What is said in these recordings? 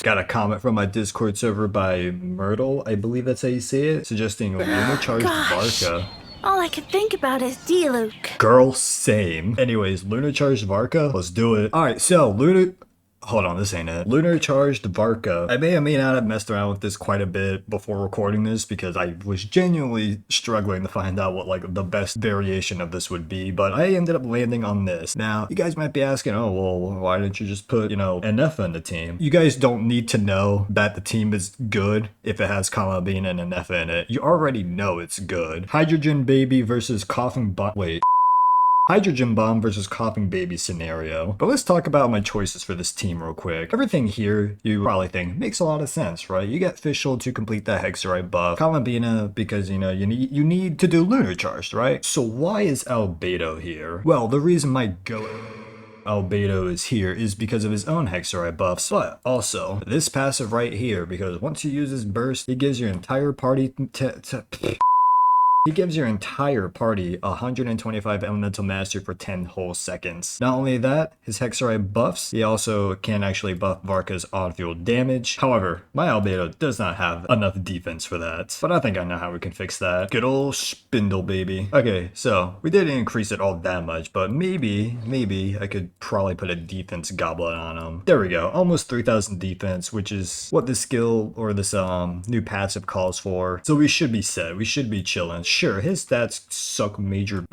Yes. Got a comment from my Discord server by Myrtle, I believe that's how you say it, suggesting Lunar charged Gosh, Varka. all I could think about is Diluc. Girl, same. Anyways, Lunar charged Varka. Let's do it. Alright, so Lunar... Hold on, this ain't it. Lunar charged Varka. I may or may not have messed around with this quite a bit before recording this because I was genuinely struggling to find out what like the best variation of this would be, but I ended up landing on this. Now, you guys might be asking, oh, well, why didn't you just put, NF in the team? You guys don't need to know that the team is good if it has Bean and NF in it. You already know it's good. Hydrogen Baby versus Coughing Wait. Hydrogen Bomb versus Coughing Baby scenario. But let's talk about my choices for this team real quick. Everything here, you probably think, makes a lot of sense, right? You get Fischl to complete that Hexerite buff. Columbina, because, you need to do Lunar Charged, right? So why is Albedo here? Well, the reason my Albedo is here is because of his own Hexerite buffs, but also this passive right here, because once you use his burst, he gives your entire party He gives your entire party 125 elemental mastery for 10 whole seconds. Not only that, his Hexerite buffs, he also can actually buff Varka's on-field damage. However, my Albedo does not have enough defense for that, but I think I know how we can fix that. Good old Spindle baby. Okay, so we didn't increase it all that much, but maybe I could probably put a defense goblet on him. There we go, almost 3,000 defense, which is what this skill or this new passive calls for. So we should be set, we should be chilling. Sure, his stats suck major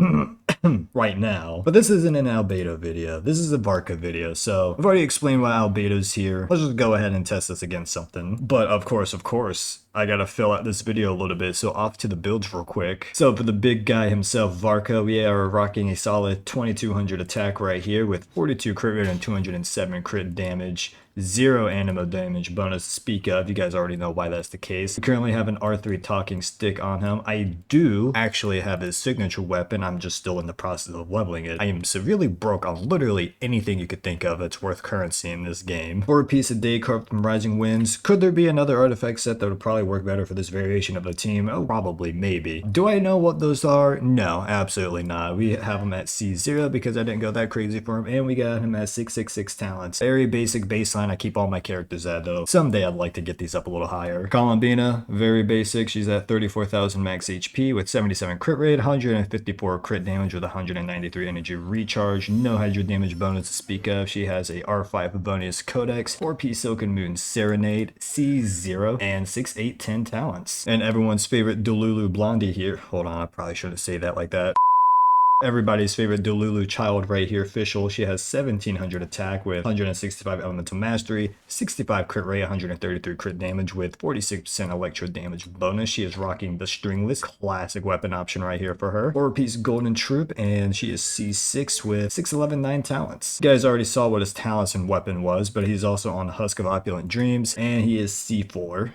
right now, but this isn't an Albedo video. This is a Varka video, so I've already explained why Albedo's here. Let's just go ahead and test this against something. But of course, I gotta fill out this video a little bit, so off to the builds real quick. So for the big guy himself, Varka, we are rocking a solid 2200 attack right here with 42 crit rate and 207 crit damage. 0 animo damage bonus to speak of. You guys already know why that's the case. We currently have an R3 talking stick on him. I do actually have his signature weapon. I'm just still in the process of leveling it. I am severely broke on literally anything you could think of that's worth currency in this game. 4-piece a day carved from Rising Winds. Could there be another artifact set that would probably work better for this variation of the team? Oh, probably, maybe. Do I know what those are? No, absolutely not. We have him at C0 because I didn't go that crazy for him, and we got him at 666 talents. Very basic baseline I keep all my characters at, though. Someday I'd like to get these up a little higher. Columbina, very basic. She's at 34,000 max HP with 77 crit rate, 154 crit damage with 193 energy recharge, no hydro damage bonus to speak of. She has a R5 bonus codex, 4-piece Silken Moon Serenade, C0, and 6-8-10 talents. And everyone's favorite Delulu Blondie here. Hold on, I probably shouldn't say that like that. Everybody's favorite Delulu child right here, Fischl. She has 1700 attack with 165 elemental mastery, 65 crit rate, 133 crit damage with 46% electro damage bonus. She is rocking the stringless classic weapon option right here for her. 4-piece golden troop, and she is C6 with 611 talents. You guys already saw what his talents and weapon was, but he's also on the Husk of Opulent Dreams, and he is C4.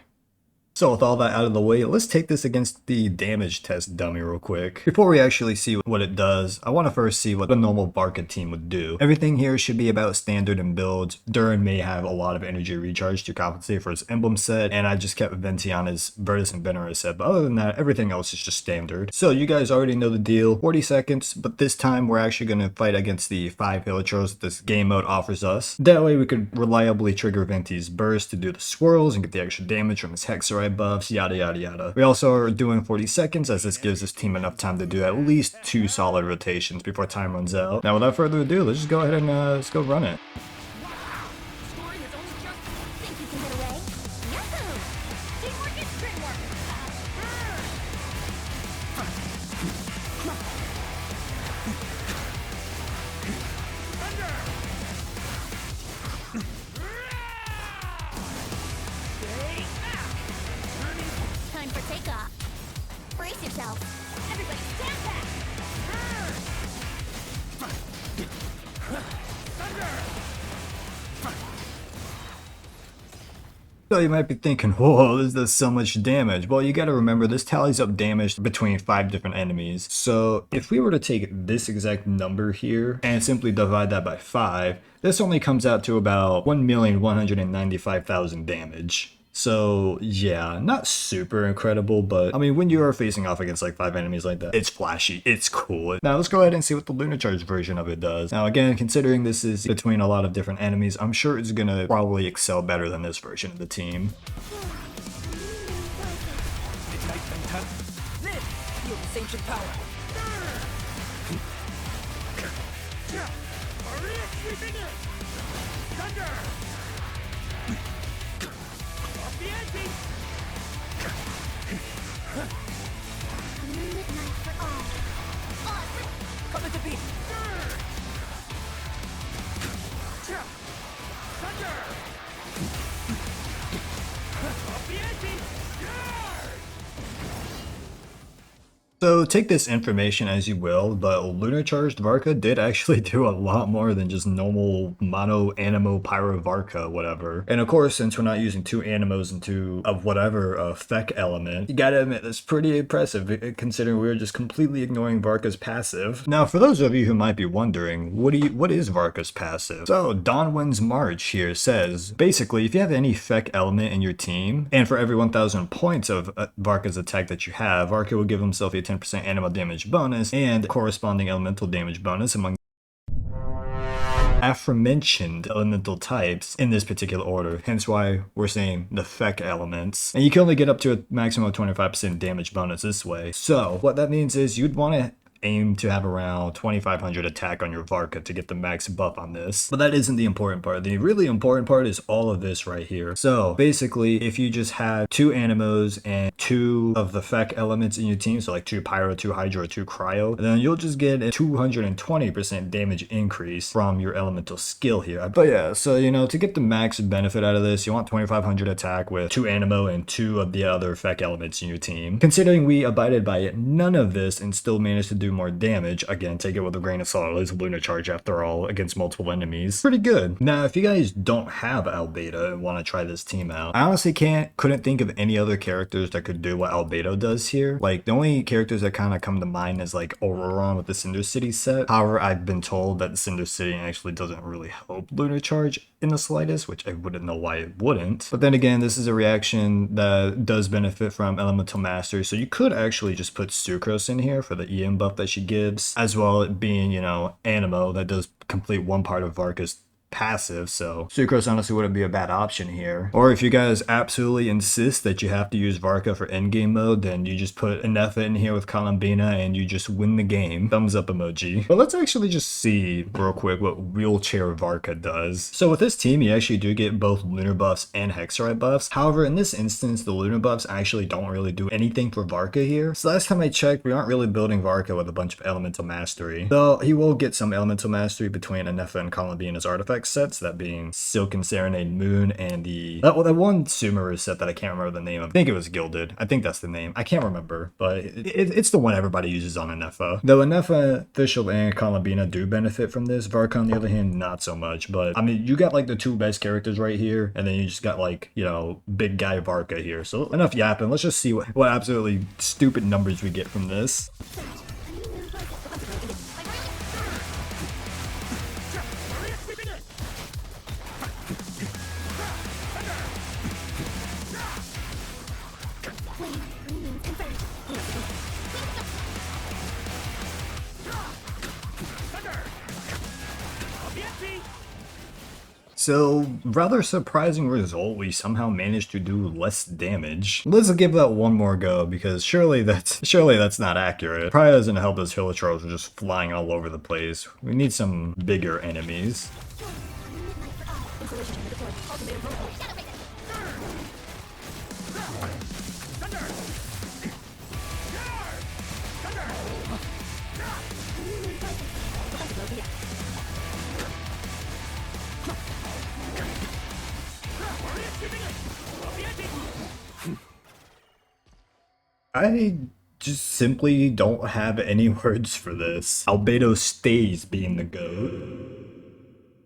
So with all that out of the way, let's take this against the damage test dummy real quick. Before we actually see what it does, I want to first see what a normal Varka team would do. Everything here should be about standard and builds. Durin may have a lot of energy recharge to compensate for his emblem set, and I just kept Venti on his Virtus and Veneris set, but other than that, everything else is just standard. So you guys already know the deal. 40 seconds, but this time we're actually going to fight against the 5 Hilichurls that this game mode offers us. That way we could reliably trigger Venti's burst to do the swirls and get the extra damage from his Hexerite buffs, yada yada yada. We also are doing 40 seconds as this gives this team enough time to do at least 2 solid rotations before time runs out. Now without further ado, let's just go ahead and let's go run it. Time for takeoff. Brace yourself. Everybody stand back. So you might be thinking, whoa, this does so much damage. Well, you gotta remember, this tallies up damage between 5 different enemies. So if we were to take this exact number here and simply divide that by 5, this only comes out to about 1,195,000 damage. So yeah, not super incredible, but I mean, when you are facing off against like 5 enemies like that, it's flashy, it's cool. Now let's go ahead and see what the Lunar Charge version of it does. Now again, considering this is between a lot of different enemies, I'm sure it's gonna probably excel better than this version of the team. Ancient power. Come into being. So take this information as you will, but Lunar Charged Varka did actually do a lot more than just normal mono animo pyro Varka, whatever. And of course, since we're not using 2 animos and 2 of whatever feck element, you gotta admit that's pretty impressive considering we were just completely ignoring Varka's passive. Now for those of you who might be wondering, what is Varka's passive? So Dawnwind's March here says, basically if you have any feck element in your team, and for every 1000 points of Varka's attack that you have, Varka will give himself a 10% animal damage bonus and corresponding elemental damage bonus among aforementioned elemental types in this particular order, hence why we're saying the feck elements. And you can only get up to a maximum of 25% damage bonus this way. So what that means is you'd want to aim to have around 2500 attack on your Varka to get the max buff on this. But that isn't the important part. The really important part is all of this right here. So basically, if you just have 2 animos and 2 of the feck elements in your team, so like 2 pyro, 2 hydro, 2 cryo, then you'll just get a 220% damage increase from your elemental skill here. But yeah, so you know, to get the max benefit out of this, you want 2500 attack with 2 animo and 2 of the other feck elements in your team. Considering we abided by none of this and still managed to do more damage, again, take it with a grain of salt, it's Lunar Charge after all, against multiple enemies. Pretty good. Now, if you guys don't have Albedo and want to try this team out, I honestly couldn't think of any other characters that could do what Albedo does here. Like, the only characters that kind of come to mind is like Auroron with the Cinder City set. However, I've been told that the Cinder City actually doesn't really help Lunar Charge in the slightest, which I wouldn't know why it wouldn't. But then again, this is a reaction that does benefit from Elemental Mastery, so you could actually just put Sucrose in here for the EM buff that she gives, as well as being, you know, Animo that does complete one part of Varka's passive, so Sucrose honestly wouldn't be a bad option here. Or if you guys absolutely insist that you have to use Varka for endgame mode, then you just put Inefa in here with Columbina and you just win the game. Thumbs up emoji. But let's actually just see real quick what Wheelchair Varka does. So with this team, you actually do get both Lunar buffs and Hexerite buffs. However, in this instance, the Lunar buffs actually don't really do anything for Varka here. So last time I checked, we aren't really building Varka with a bunch of Elemental Mastery. Though he will get some Elemental Mastery between Inefa and Columbina's artifact sets, that being Silken Serenade Moon and that one Sumeru set that I can't remember the name of. I think it was Gilded. I think that's the name. I can't remember, but it's the one everybody uses on Inefa. Though Inefa, Fischl, and Columbina do benefit from this, Varka on the other hand, not so much. But I mean, you got like the 2 best characters right here, and then you just got like, you know, big guy Varka here. So enough yapping. Let's just see what absolutely stupid numbers we get from this. So, rather surprising result, we somehow managed to do less damage. Let's give that one more go, because surely that's not accurate. Probably doesn't help us Hilichars are just flying all over the place. We need some bigger enemies. I just simply don't have any words for this. Albedo stays being the GOAT.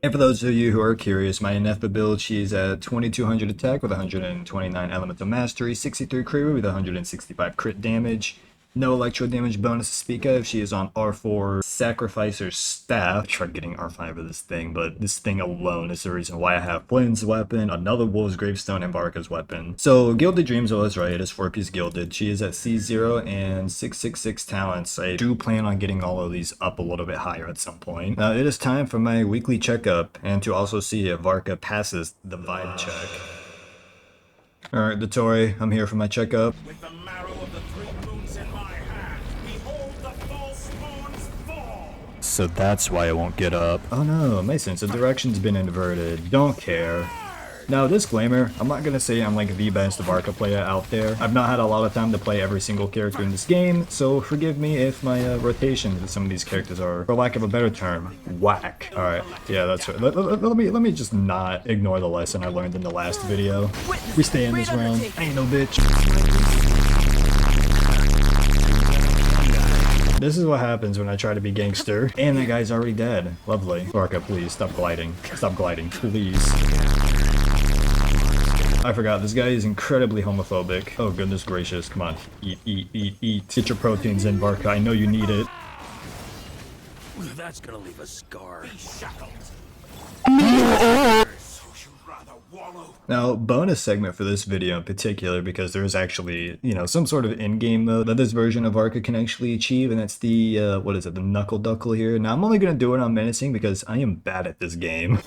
And for those of you who are curious, my Inefa build, she's at 2200 attack with 129 elemental mastery, 63 crit with 165 crit damage, No electro damage bonus to speak of. She is on R4 Sacrificer's Staff. I tried getting R5 of this thing, but this thing alone is the reason why I have Flynn's weapon, another Wolf's Gravestone, and Varka's weapon. So Gilded Dreams was right. It is 4-piece Gilded. She is at C0 and 666 talents. I do plan on getting all of these up a little bit higher at some point. Now it is time for my weekly checkup and to also see if Varka passes the vibe check. Alright, Dottore, I'm here for my checkup. With the marrow of the 3 moons in my hand, behold the false moon's fall! So that's why I won't get up. Oh no, my sense of direction's been inverted. Don't care. Now, disclaimer, I'm not gonna say I'm like the best Varka player out there. I've not had a lot of time to play every single character in this game, so forgive me if my rotations with some of these characters are, for lack of a better term, whack. Alright, yeah, that's right. Let me just not ignore the lesson I learned in the last video. We stay in this round. I ain't no bitch. This is what happens when I try to be gangster. And that guy's already dead. Lovely. Varka, please, stop gliding. Stop gliding, please. I forgot, this guy is incredibly homophobic. Oh, goodness gracious. Come on. Eat, eat, eat, eat. Get your proteins in, Varka. I know you need it. That's gonna leave a scar. Now, bonus segment for this video in particular, because there is actually, you know, some sort of in-game mode that this version of Varka can actually achieve, and that's the, what is it, the Knuckle duckle here. Now, I'm only going to do it on Menacing because I am bad at this game.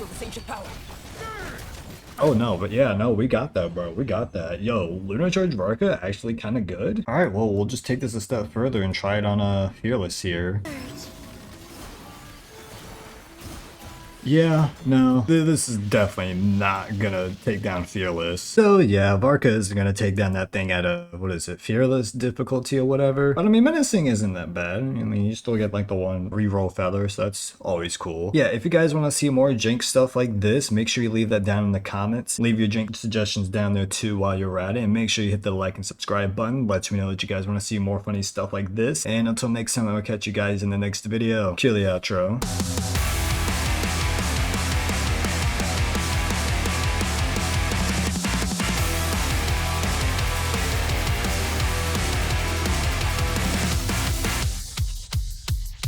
Feel the same power. Oh no, but yeah, no, we got that, bro. We got that. Yo, Lunar Charge Varka actually kind of good. All right, well, we'll just take this a step further and try it on Fearless here. Yeah, no, this is definitely not gonna take down Fearless. So yeah, Varka is gonna take down that thing at a, what is it, Fearless difficulty or whatever. But I mean, Menacing isn't that bad. I mean, you still get like the one reroll feather, so that's always cool. Yeah, if you guys want to see more jank stuff like this, make sure you leave that down in the comments. Leave your jank suggestions down there too while you're at it, and make sure you hit the like and subscribe button. Lets me know that you guys want to see more funny stuff like this. And until next time, I will catch you guys in the next video. Chill the outro.